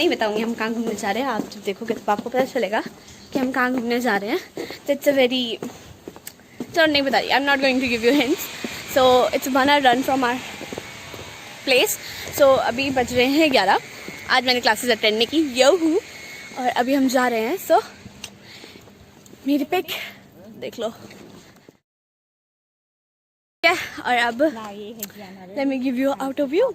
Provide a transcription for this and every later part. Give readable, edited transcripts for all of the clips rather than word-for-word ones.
नहीं बताऊंगी हम कहाँ घूमने जा रहे हैं। आप जब देखोगे तो आपको पता चलेगा कि हम कहाँ घूमने जा रहे हैं। तो इट्स अ वेरी, चलो नहीं बता रही, I am not going to give you hints. So it's 1 hour run from our place. सो अभी बज रहे हैं 11। आज मैंने क्लासेस अटेंड नहीं की, ये हूँ, और अभी हम जा रहे हैं। सो मेरी पिक देख लो, और अब let me give you out of view.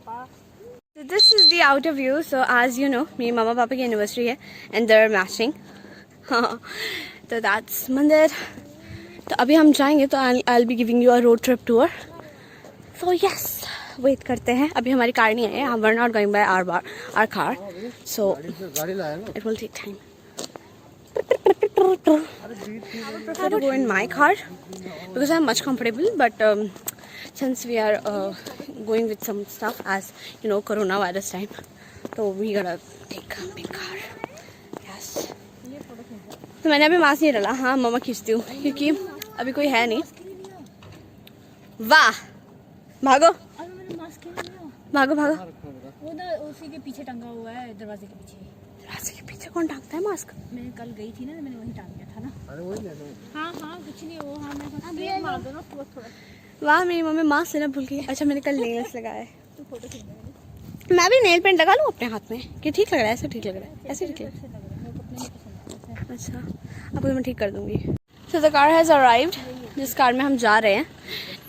So this is the out of view. So as you know, मेरी मामा पापा की anniversary है and they're matching. तो that's मंदिर। तो अभी हम जाएंगे तो I'll be giving you a road trip tour. So yes, wait करते हैं। अभी हमारी कार नहीं आई है, we're not going by our car. So it will take time. I prefer to go in my car because I'm much comfortable, but since we are going with some stuff, as you know, coronavirus time, so we gotta take a big car. Yes. तो मैंने अभी mask नहीं डाला, हाँ मम्मा खींचती हूँ क्योंकि अभी कोई है नहीं। वाह, भागो भागो भागो। वो ना उसी के पीछे टंगा हुआ है, दरवाजे के पीछे। दरवाजे के पीछे कौन टांगता है मास्क? मैं कल गई थी ना, मैंने वहीं टांग दिया था ना। अरे वही ले लो। हाँ हाँ कुछ नहीं, वो हाँ मैं मार दो ना थोड़ा। वाह, मेरी मम्मी मास्क लेना भूल गई। अच्छा मैंने कल नेल्स लगाए। तो फोटो खींच। मैं भी नेल पेंट लगा लूँ अपने हाथ में कि ठीक लग रहा है? ऐसे ठीक लग रहा है? ऐसे ठीक लग रहा है? अच्छा, आपको तो मैं ठीक कर दूंगी। So the car has arrived. जिस कार में हम जा रहे हैं।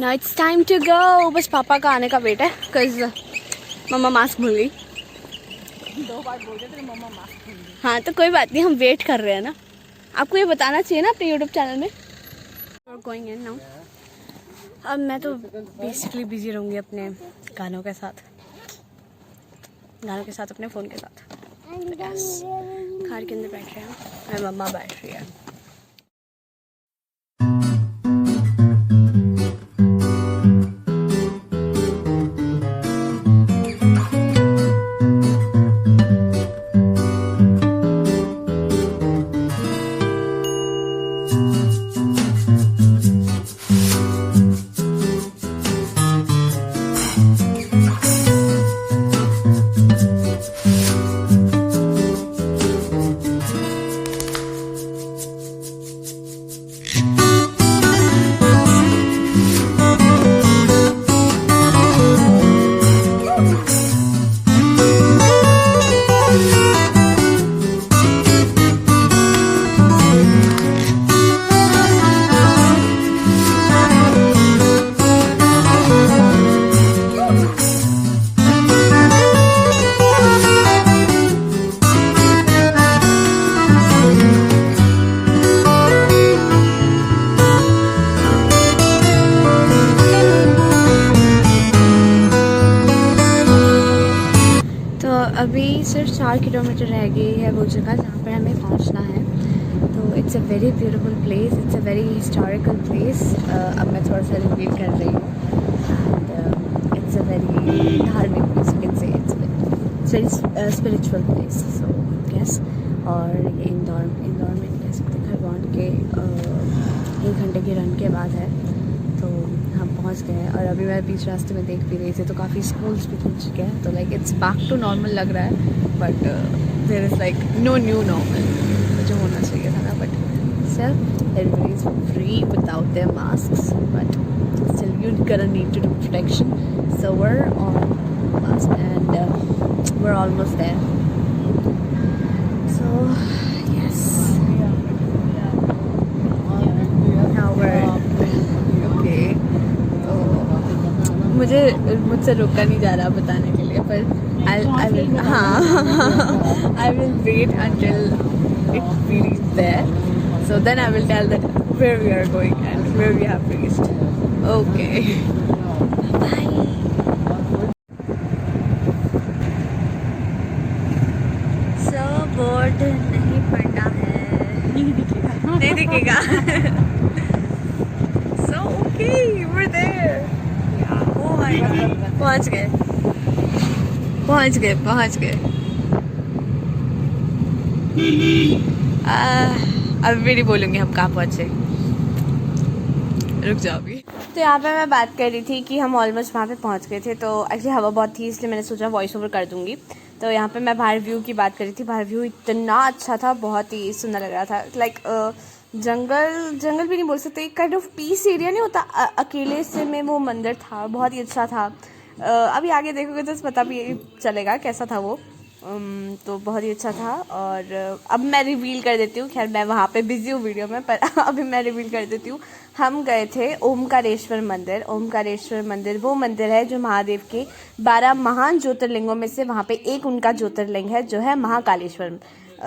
Now it's time to go. बस पापा का आने का वेट है, cause मम्मा मास्क भूल गई। 2 बार बोल रहे थे मम्मा मास्क भूल गई। हाँ तो कोई बात नहीं, हम वेट कर रहे हैं ना। आपको ये बताना चाहिए ना अपने YouTube चैनल में। Going in now. अब मैं तो बेसिकली बिजी रहूँगी अपने गानों के साथ, अपने फ़ोन के साथ। Yes. कार के अंदर बैठ रहे हैं और मम्मा बैठ रही है। अभी सिर्फ 4 किलोमीटर रह गई है वो जगह जहाँ पर हमें पहुँचना है। तो it's a very beautiful place, it's a very historical place. अब मैं थोड़ा सा रिवील कर रही हूँ। एंड इट्स अ वेरी धार्मिक place, you can say it's very spiritual place. So yes, और ये इंदौर में कह सकते हैं, खरगोन के 1 घंटे के रन के बाद है। तो हम पहुंच गए हैं और अभी मैं बीच रास्ते में देख भी रही थी तो काफ़ी स्कूल्स भी खुल चुके हैं। तो like it's back to normal लग रहा है, but there is like no new normal जो होना चाहिए था ना। But still everybody is free without their masks, but still you gonna need to do protection. So we are on mask and we are almost there. So yes, now we are मुझसे रोका नहीं जा रहा बताने के लिए, पर I will, हाँ I will wait until it reach there, so then I will tell that where we are going and where we have reached. Okay bye. So board नहीं पढ़ना है, नहीं दिखेगा। So okay, we're there. पहुंच गए। अब भी नहीं बोलूँगी हम कहाँ पहुँचे, रुक जाओ अभी। तो यहाँ पे मैं बात कर रही थी कि हम ऑलमोस्ट वहाँ पे पहुँच गए थे। तो एक्चुअली हवा बहुत थी इसलिए मैंने सोचा वॉइस ओवर कर दूँगी। तो यहाँ पे मैं बाहर व्यू की बात कर रही थी। बाहर व्यू इतना अच्छा था, बहुत ही सुंदर लग रहा था। लाइक जंगल भी नहीं बोल सकते, एक काइंड ऑफ पीस एरिया नहीं होता, अकेले से में वो मंदिर था, बहुत ही अच्छा था। अभी आगे देखोगे तो पता भी चलेगा कैसा था वो। तो बहुत ही अच्छा था। और अब मैं रिवील कर देती हूँ, खैर मैं वहाँ पे बिजी हूँ वीडियो में, पर अभी मैं रिवील कर देती हूँ। हम गए थे ओमकारेश्वर मंदिर। ओमकारेश्वर मंदिर वो मंदिर है जो महादेव के 12 महान ज्योतिर्लिंगों में से वहाँ पे एक उनका ज्योतिर्लिंग है, जो है महाकालेश्वर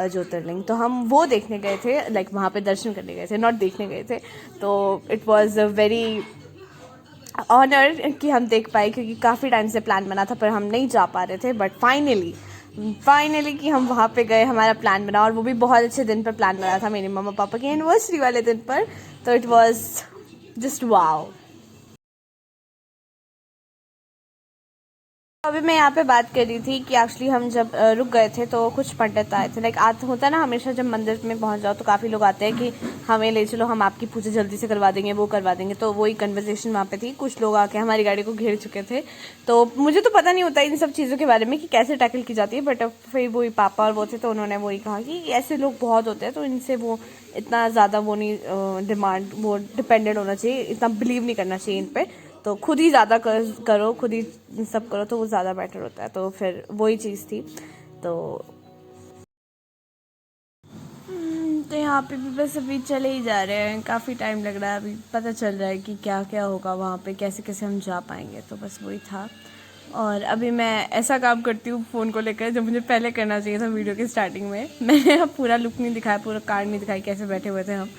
ज्योतिर्लिंग। तो हम वो देखने गए थे, लाइक वहाँ पे दर्शन करने गए थे, नॉट देखने गए थे। तो it was a very honour कि हम देख पाए, क्योंकि काफ़ी टाइम से प्लान बना था पर हम नहीं जा पा रहे थे। बट फाइनली कि हम वहाँ पे गए, हमारा प्लान बना, और वो भी बहुत अच्छे दिन पर प्लान बना था, मेरे मम्मा पापा की एनिवर्सरी वाले दिन पर। तो इट वाज जस्ट वाओ। अभी मैं यहाँ पे बात कर रही थी कि एक्चुअली हम जब रुक गए थे तो कुछ पंडित आए थे। लाइक होता है ना, हमेशा जब मंदिर में पहुँच जाओ तो काफ़ी लोग आते हैं कि हमें ले चलो, हम आपकी पूजा जल्दी से करवा देंगे, वो करवा देंगे। तो वही कन्वर्सेशन वहाँ पे थी। कुछ लोग आके हमारी गाड़ी को घेर चुके थे। तो मुझे तो पता नहीं होता इन सब चीज़ों के बारे में कि कैसे टैकल की जाती है, बट फिर वही पापा और वो थे तो उन्होंने वही कहा कि ऐसे लोग बहुत होते हैं, तो इनसे वो इतना ज़्यादा वो नहीं वो डिपेंडेंट होना चाहिए, इतना बिलीव नहीं करना चाहिए इन पर। तो खुद ही ज़्यादा करो, खुद ही सब करो तो वो ज़्यादा बेटर होता है। तो फिर वही चीज़ थी। तो यहाँ पे भी बस अभी चले ही जा रहे हैं, काफ़ी टाइम लग रहा है, अभी पता चल रहा है कि क्या क्या होगा वहाँ पे, कैसे कैसे हम जा पाएंगे। तो बस वही था। और अभी मैं ऐसा काम करती हूँ फ़ोन को लेकर जो मुझे पहले करना चाहिए था वीडियो की स्टार्टिंग में। मैंने अब पूरा लुक नहीं दिखाया, पूरा कार्ड नहीं दिखाई कैसे बैठे हुए थे हम,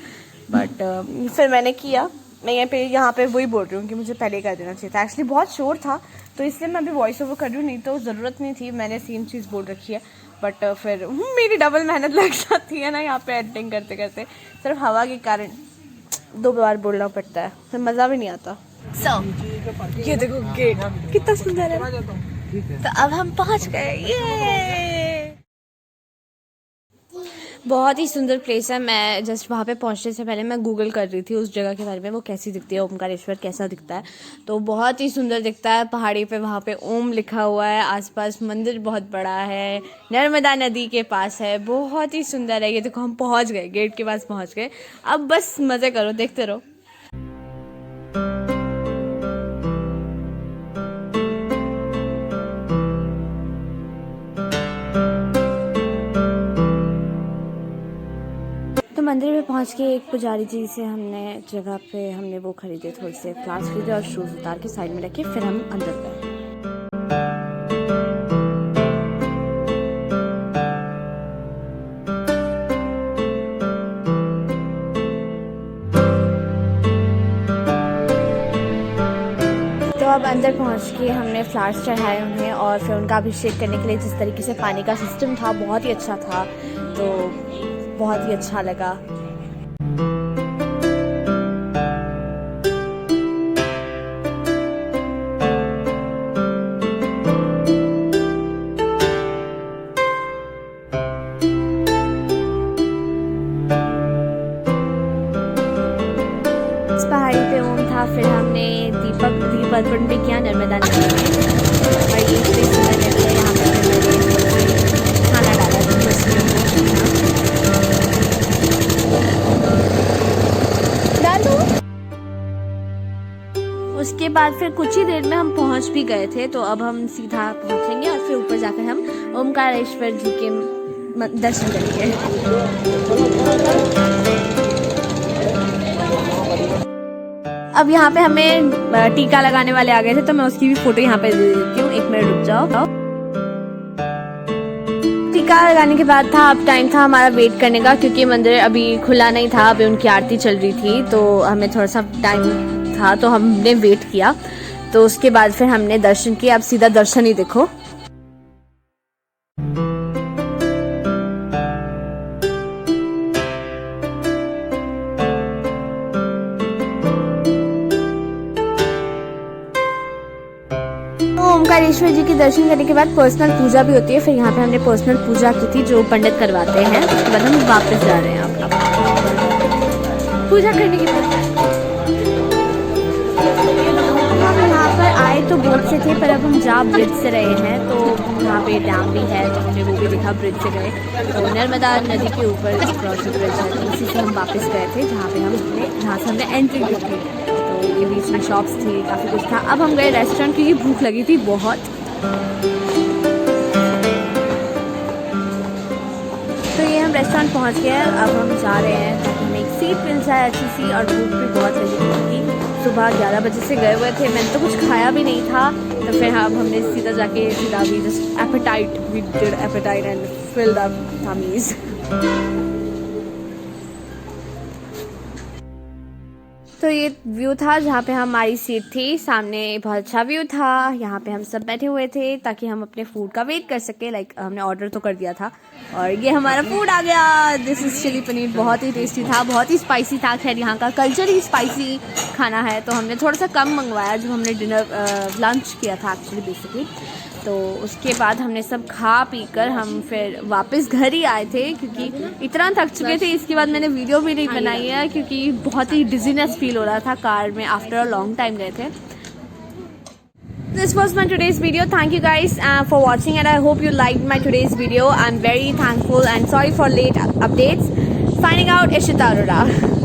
बट फिर मैंने किया। मैं यहाँ पे वही बोल रही हूँ कि मुझे पहले कर देना चाहिए था। एक्चुअली बहुत शोर था तो इसलिए मैं अभी वॉइस ओवर कर रही हूँ, नहीं तो ज़रूरत नहीं थी, मैंने सेम चीज़ बोल रखी है। बट फिर मेरी डबल मेहनत लग जाती है ना यहाँ पे एडिटिंग करते करते, सिर्फ हवा के कारण 2 बार बोलना पड़ता है, फिर मज़ा भी नहीं आता। ये देखो गेट कितना सुंदर है। तो अब हम पहुँच गए, ये बहुत ही सुंदर प्लेस है। मैं जस्ट वहाँ पे पहुँचने से पहले मैं गूगल कर रही थी उस जगह के बारे में, वो कैसी दिखती है, ओमकारेश्वर कैसा दिखता है। तो बहुत ही सुंदर दिखता है, पहाड़ी पे वहाँ पे ओम लिखा हुआ है, आसपास मंदिर बहुत बड़ा है, नर्मदा नदी के पास है, बहुत ही सुंदर है। ये देखो हम पहुँच गए, गेट के पास पहुँच गए। अब बस मज़े करो, देखते रहो। तो मंदिर में पहुंच के एक पुजारी जी से हमने वो खरीदे, थोड़े से फ्लावर्स खरीदे और शूज़ उतार के साइड में रखे, फिर हम अंदर गए। तो अब अंदर पहुंच के हमने फ्लावर्स चढ़ाए उन्हें, और फिर उनका अभिषेक करने के लिए जिस तरीके से पानी का सिस्टम था बहुत ही अच्छा था, तो बहुत ही अच्छा लगा। इस पहाड़ी पे ओम था, फिर हमने दीप अर्पण भी किया नर्मदा नदी में, और ये इतनी सुंदर नदी है। यहाँ पर मैंने खाना डाला था डाल दो। उसके बाद फिर कुछ ही देर में हम पहुँच भी गए थे। तो अब हम सीधा पहुँचेंगे और फिर ऊपर जाकर हम ओमकारेश्वर जी के दर्शन करेंगे। अब यहाँ पे हमें टीका लगाने वाले आ गए थे, तो मैं उसकी भी फोटो यहाँ पे दे देती हूँ। 1 मिनट रुक जाओ। टीका लगाने के बाद था, अब टाइम था हमारा वेट करने का, क्योंकि मंदिर अभी खुला नहीं था, अभी उनकी आरती चल रही थी, तो हमें थोड़ा सा टाइम था, तो हमने वेट किया। तो उसके बाद फिर हमने दर्शन किया। अब सीधा दर्शन ही देखो। ओमकारेश्वर जी के दर्शन करने के बाद पर्सनल पूजा भी होती है। फिर यहाँ पे हमने पर्सनल पूजा की थी जो पंडित करवाते हैं। उसके बाद हम वापस जा रहे हैं अब पूजा करने के बाद। हम यहाँ पर आए तो बोट से थे, पर अब हम जा ब्रिज से रहे हैं, तो जहाँ पे डैम भी है, तो हमने वो भी देखा, ब्रिज से गए। तो नर्मदा नदी के ऊपर क्रॉस ब्रिज है, तो उसी से हम वापस गए थे जहाँ से हमने एंट्री की थी। तो ये बीच में शॉप्स थी, काफ़ी कुछ था। अब हम गए रेस्टोरेंट क्योंकि भूख लगी थी बहुत। तो ये हम रेस्टोरेंट पहुँच गए हैं, अब हम जा रहे हैं ताकि हमें एक सीट मिल जाए अच्छी सी, और भूख भी बहुत लगी थी क्योंकि सुबह 11 बजे से गए हुए थे, मैंने तो कुछ खाया भी नहीं था। तो फिर अब हमने सीधा भी just appetite, we did appetite and filled up tummies. तो ये व्यू था जहाँ पे हमारी सीट थी, सामने बहुत अच्छा व्यू था। यहाँ पे हम सब बैठे हुए थे ताकि हम अपने फूड का वेट कर सके। लाइक हमने ऑर्डर तो कर दिया था और ये हमारा फूड आ गया। दिस इज़ चिली पनीर, बहुत ही टेस्टी था, बहुत ही स्पाइसी था। खैर यहाँ का कल्चर ही स्पाइसी खाना है, तो हमने थोड़ा सा कम मंगवाया जब हमने लंच किया था एक्चुअली बेसिकली। तो उसके बाद हमने सब खा पी कर हम फिर वापस घर ही आए थे क्योंकि इतना थक चुके थे। इसके बाद मैंने वीडियो भी नहीं बनाई है क्योंकि बहुत ही डिजीनेस फील हो रहा था कार में, आफ्टर अ लॉन्ग टाइम गए थे। This was my today's video. Thank you guys for watching, and I hope you liked my today's video. I'm very thankful and sorry for late updates. Signing out, Ishita Arora.